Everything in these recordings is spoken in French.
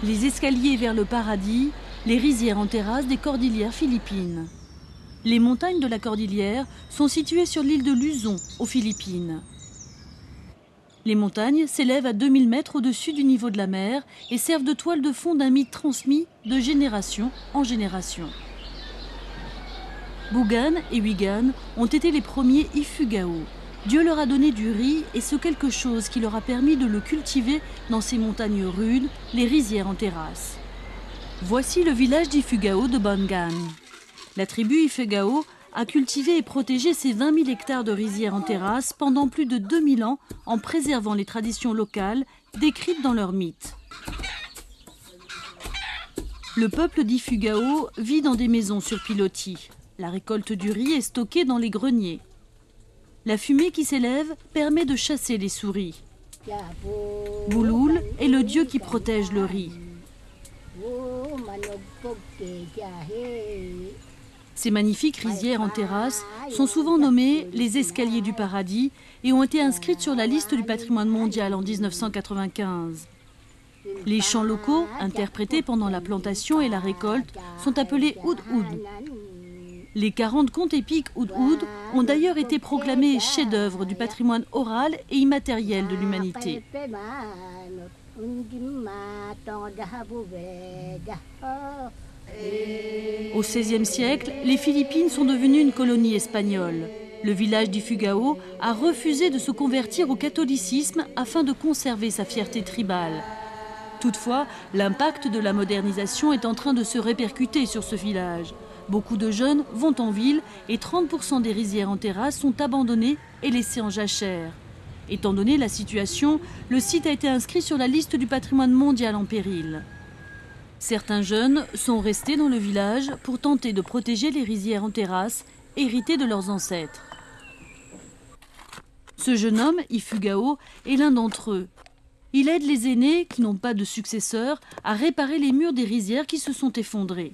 Les escaliers vers le paradis, les rizières en terrasse des cordillères philippines. Les montagnes de la cordillère sont situées sur l'île de Luzon, aux Philippines. Les montagnes s'élèvent à 2000 mètres au-dessus du niveau de la mer et servent de toile de fond d'un mythe transmis de génération en génération. Bugan et Wigan ont été les premiers Ifugao. Dieu leur a donné du riz et ce quelque chose qui leur a permis de le cultiver dans ces montagnes rudes, les rizières en terrasse. Voici le village d'Ifugao de Bangan. La tribu Ifugao a cultivé et protégé ces 20 000 hectares de rizières en terrasse pendant plus de 2000 ans en préservant les traditions locales décrites dans leurs mythes. Le peuple d'Ifugao vit dans des maisons sur pilotis. La récolte du riz est stockée dans les greniers. La fumée qui s'élève permet de chasser les souris. Bouloul est le dieu qui protège le riz. Ces magnifiques rizières en terrasse sont souvent nommées les escaliers du paradis et ont été inscrites sur la liste du patrimoine mondial en 1995. Les chants locaux, interprétés pendant la plantation et la récolte, sont appelés oud-oud. Les 40 contes épiques oud-oud ont d'ailleurs été proclamés chefs-d'œuvre du patrimoine oral et immatériel de l'humanité. Au XVIe siècle, les Philippines sont devenues une colonie espagnole. Le village d'Ifugao a refusé de se convertir au catholicisme afin de conserver sa fierté tribale. Toutefois, l'impact de la modernisation est en train de se répercuter sur ce village. Beaucoup de jeunes vont en ville et 30% des rizières en terrasse sont abandonnées et laissées en jachère. Étant donné la situation, le site a été inscrit sur la liste du patrimoine mondial en péril. Certains jeunes sont restés dans le village pour tenter de protéger les rizières en terrasse héritées de leurs ancêtres. Ce jeune homme, Ifugao, est l'un d'entre eux. Il aide les aînés, qui n'ont pas de successeurs, à réparer les murs des rizières qui se sont effondrées.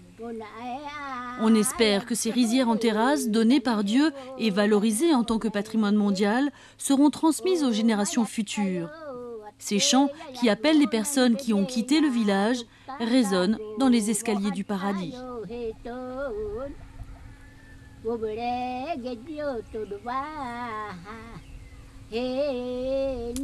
On espère que ces rizières en terrasse, données par Dieu et valorisées en tant que patrimoine mondial, seront transmises aux générations futures. Ces chants, qui appellent les personnes qui ont quitté le village, résonnent dans les escaliers du paradis. Hey,